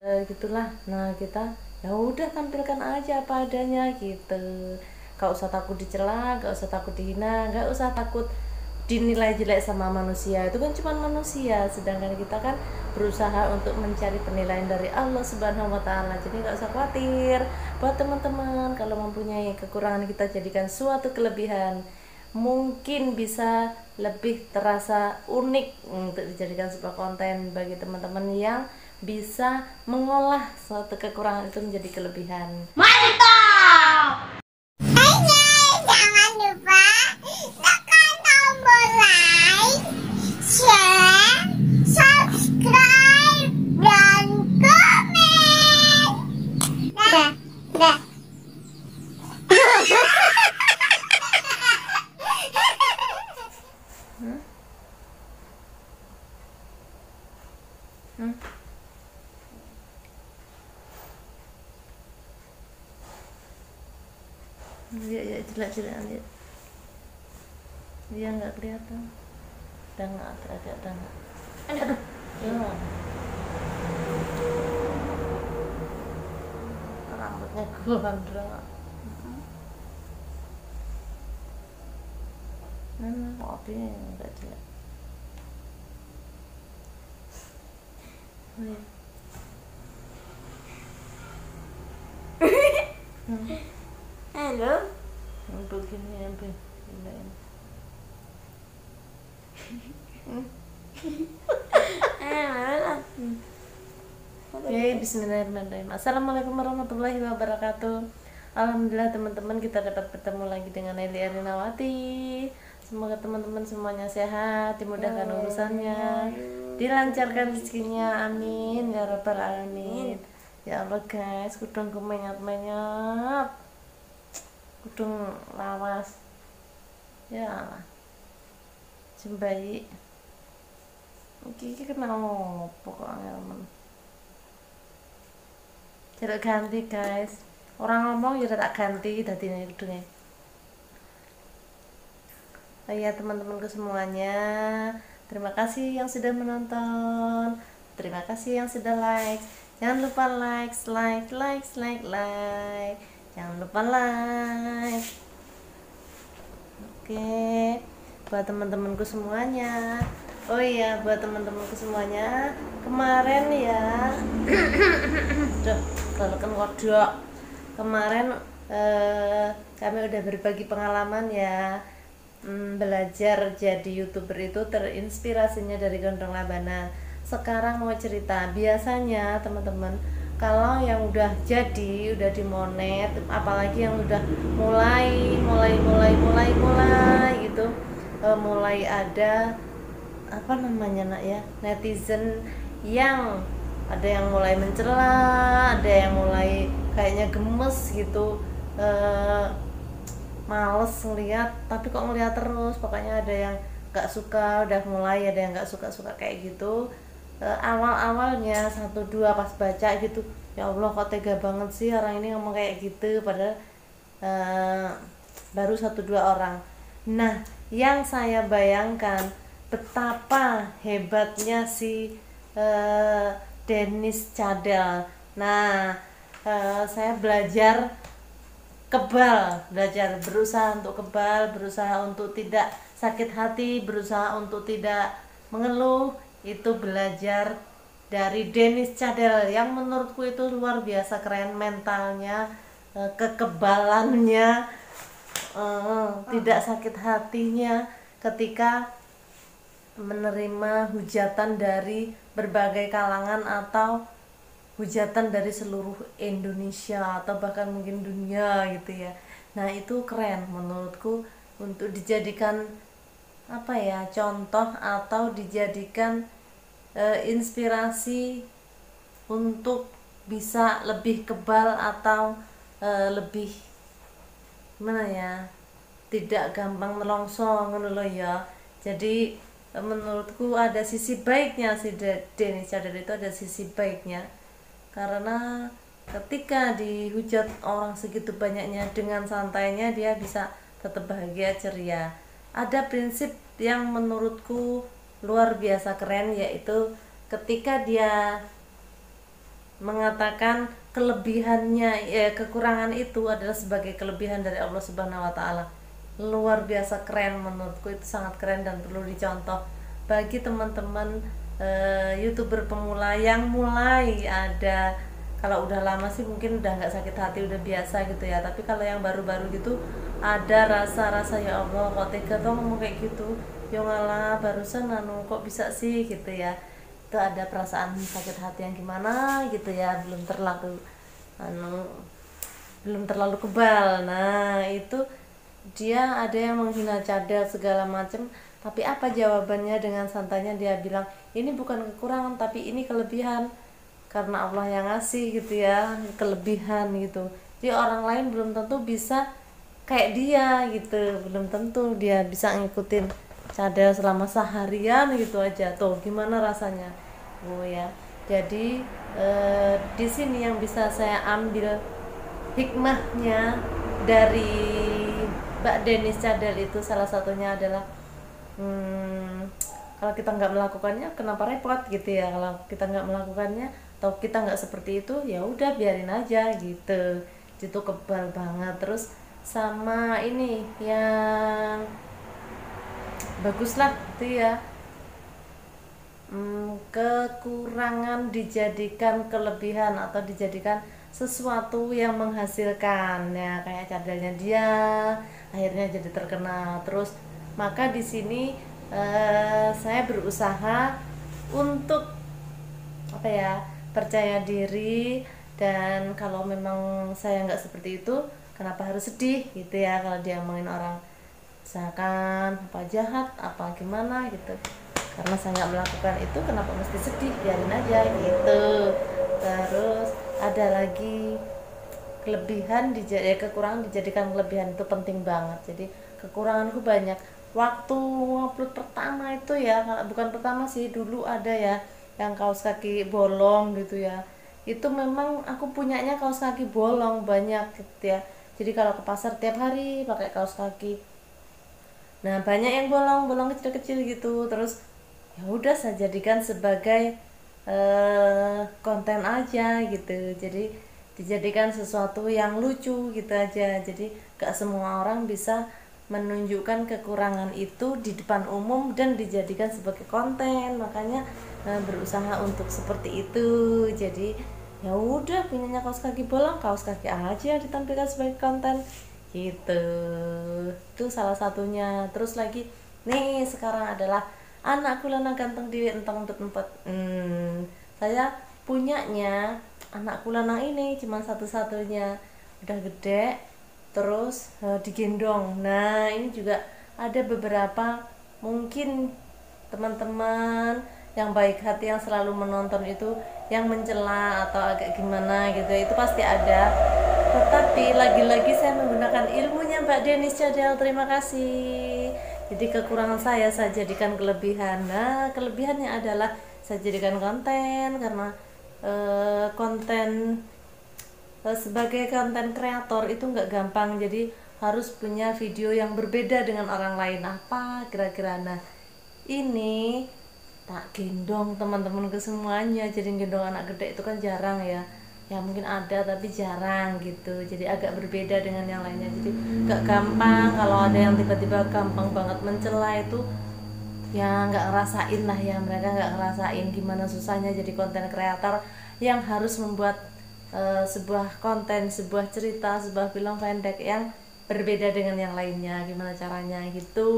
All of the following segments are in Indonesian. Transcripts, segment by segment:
Gitulah. Nah kita ya udah tampilkan aja apa adanya gitu, gak usah takut dicela, gak usah takut dihina, gak usah takut dinilai jelek sama manusia. Itu kan cuma manusia, sedangkan kita kan berusaha untuk mencari penilaian dari Allah Subhanahu wa Ta'ala. Jadi gak usah khawatir. Buat teman-teman, kalau mempunyai kekurangan, kita jadikan suatu kelebihan, mungkin bisa lebih terasa unik untuk dijadikan sebuah konten bagi teman-teman yang bisa mengolah suatu kekurangan itu menjadi kelebihan. Mantap! Jangan lupa tekan tombol like, share, subscribe, dan komen. Dah. Ya jelek-jelek lihat. Dia nggak kelihatan. Udah nggak ada nggak. Aduh. Ya. Rambutnya gondrong. Kopinya nggak jelek. Halo. Begini ya, Oke, bismillahirrahmanirrahim. Assalamualaikum warahmatullahi wabarakatuh. Alhamdulillah teman-teman, kita dapat bertemu lagi dengan Eli Arinawati. Semoga teman-teman semuanya sehat, dimudahkan urusannya, dilancarkan rezekinya, amin ya rabbal alamin. Ya Allah guys, kudung menyat-menyat, kudung lawas. Ya Allah, jembai. Iki kena ngopo kok angel. Jadi ganti guys, orang ngomong ya tak ganti dadinya kudungnya. Oh iya teman-temanku semuanya, terima kasih yang sudah menonton, terima kasih yang sudah like. Jangan lupa like, jangan lupa like. Oke, buat teman-temanku semuanya. Oh iya, buat teman-temanku semuanya, kemarin ya duh, kalau kan kodok kemarin kami udah berbagi pengalaman ya, belajar jadi YouTuber itu terinspirasinya dari Gondrong Labanan. Sekarang mau cerita, biasanya teman-teman kalau yang udah jadi, udah dimonet, apalagi yang udah mulai gitu, mulai ada apa namanya nak ya, netizen yang ada yang mulai mencela, ada yang mulai kayaknya gemes gitu, males ngeliat, tapi kok ngeliat terus, pokoknya ada yang gak suka, udah mulai ada yang gak suka kayak gitu. Awal-awalnya 1-2 pas baca gitu, ya Allah kok tega banget sih orang ini ngomong kayak gitu, padahal baru 1-2 orang. Nah, yang saya bayangkan betapa hebatnya si Denis Cadel. Nah, saya belajar berusaha untuk kebal, berusaha untuk tidak sakit hati, berusaha untuk tidak mengeluh. Itu belajar dari Denis Cadel yang menurutku itu luar biasa keren, mentalnya, kekebalannya, tidak sakit hatinya ketika menerima hujatan dari berbagai kalangan atau hujatan dari seluruh Indonesia atau bahkan mungkin dunia gitu ya. Nah itu keren menurutku untuk dijadikan apa ya, contoh atau dijadikan inspirasi untuk bisa lebih kebal atau lebih gimana ya, tidak gampang melongsong ngono ya. Jadi menurutku ada sisi baiknya si Denis Cadel itu, ada sisi baiknya karena ketika dihujat orang segitu banyaknya, dengan santainya dia bisa tetap bahagia ceria. Ada prinsip yang menurutku luar biasa keren, yaitu ketika dia mengatakan kelebihannya, ya kekurangan itu adalah sebagai kelebihan dari Allah Subhanahu wa taala. Luar biasa keren, menurutku itu sangat keren dan perlu dicontoh bagi teman-teman YouTuber pemula yang mulai ada. Kalau udah lama sih mungkin udah nggak sakit hati, udah biasa gitu ya, tapi kalau yang baru-baru gitu ada rasa-rasa ya Allah kok tega tuh ngomong kayak gitu, ya ngalah barusan kok bisa sih gitu ya. Itu ada perasaan sakit hati yang gimana gitu ya, anu belum terlalu kebal. Nah itu dia ada yang menghina cadel segala macam, tapi apa jawabannya? Dengan santainya dia bilang ini bukan kekurangan tapi ini kelebihan, karena Allah yang ngasih gitu ya, kelebihan gitu. Jadi orang lain belum tentu bisa kayak dia gitu, belum tentu dia bisa ngikutin cadel selama seharian gitu aja. Tuh gimana rasanya? Oh ya, jadi di sini yang bisa saya ambil hikmahnya dari Mbak Denis Cadel itu salah satunya adalah kalau kita nggak melakukannya kenapa repot gitu ya. Kalau kita nggak melakukannya atau kita nggak seperti itu, ya udah biarin aja gitu. Itu kebal banget. Terus sama ini yang bagus lah itu ya, kekurangan dijadikan kelebihan atau dijadikan sesuatu yang menghasilkan ya, kayak cadelnya dia akhirnya jadi terkenal. Terus maka di sini saya berusaha untuk apa ya, percaya diri, dan kalau memang saya nggak seperti itu kenapa harus sedih gitu ya kalau dia ngomongin orang misalkan apa jahat apa gimana gitu, karena saya nggak melakukan itu kenapa mesti sedih, biarin aja gitu. Terus ada lagi kelebihan kekurangan dijadikan kelebihan, itu penting banget. Jadi kekuranganku banyak. Waktu upload pertama itu ya, bukan pertama sih, dulu ada ya yang kaos kaki bolong gitu ya, itu memang aku punyanya kaos kaki bolong banyak gitu ya. Jadi kalau ke pasar tiap hari pakai kaos kaki, nah banyak yang bolong-bolong kecil-kecil gitu. Terus ya udah saya jadikan sebagai konten aja gitu, jadi dijadikan sesuatu yang lucu gitu aja. Jadi gak semua orang bisa menunjukkan kekurangan itu di depan umum dan dijadikan sebagai konten, makanya berusaha untuk seperti itu. Jadi ya udah punyanya kaos kaki bolong, kaos kaki aja ditampilkan sebagai konten gitu. Itu salah satunya. Terus lagi nih sekarang adalah anakku lana ganteng di entong tempat. Saya punyanya anakku lanang ini cuma satu-satunya, udah gede terus digendong. Nah ini juga ada beberapa mungkin teman-teman yang baik hati yang selalu menonton itu yang mencela atau agak gimana gitu, itu pasti ada. Tetapi lagi-lagi saya menggunakan ilmunya Mbak Denis Cadel, terima kasih. Jadi kekurangan saya jadikan kelebihan. Nah kelebihannya adalah saya jadikan konten, karena konten sebagai konten kreator itu nggak gampang, jadi harus punya video yang berbeda dengan orang lain. Apa kira-kira? Nah ini tak gendong teman-teman ke semuanya. Jadi gendong anak gede itu kan jarang ya, ya mungkin ada tapi jarang gitu. Jadi agak berbeda dengan yang lainnya, jadi nggak gampang. Kalau ada yang tiba-tiba gampang banget mencela itu ya nggak ngerasain lah ya, mereka nggak ngerasain gimana susahnya jadi konten kreator yang harus membuat sebuah konten, sebuah cerita, sebuah film pendek yang berbeda dengan yang lainnya, gimana caranya gitu.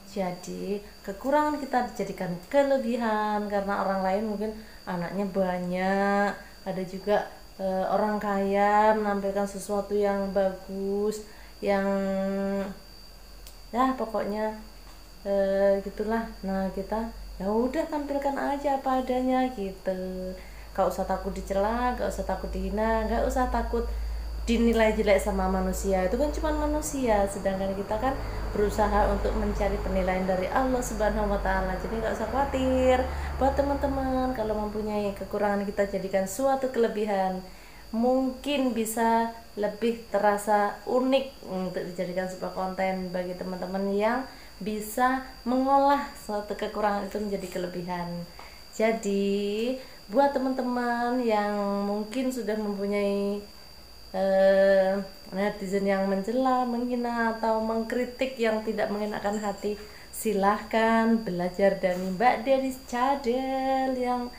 Jadi kekurangan kita dijadikan kelebihan, karena orang lain mungkin anaknya banyak, ada juga orang kaya menampilkan sesuatu yang bagus, yang ya pokoknya gitulah. Nah kita ya udah tampilkan aja apa adanya gitu, gak usah takut dicela, gak usah takut dihina, gak usah takut dinilai jelek sama manusia. Itu kan cuma manusia, sedangkan kita kan berusaha untuk mencari penilaian dari Allah Subhanahu wa taala. Jadi gak usah khawatir. Buat teman-teman, kalau mempunyai kekurangan kita jadikan suatu kelebihan, mungkin bisa lebih terasa unik untuk dijadikan sebuah konten bagi teman-teman yang bisa mengolah suatu kekurangan itu menjadi kelebihan. Jadi buat teman-teman yang mungkin sudah mempunyai netizen yang mencela, menghina atau mengkritik yang tidak mengenakan hati, silahkan belajar dari Mbak Denis Cadel yang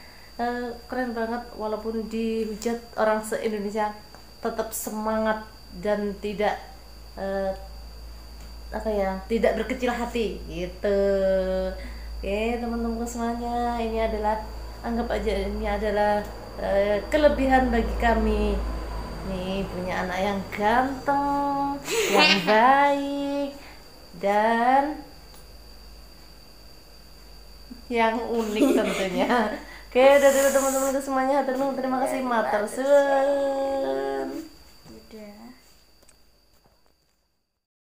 keren banget. Walaupun dihujat orang se-Indonesia tetap semangat dan tidak tidak berkecil hati gitu. Oke teman-teman semuanya, ini adalah anggap aja ini adalah kelebihan bagi kami nih, punya anak yang ganteng, yang baik, dan yang unik tentunya. Oke, dari teman-teman semuanya, terima kasih matur suwun.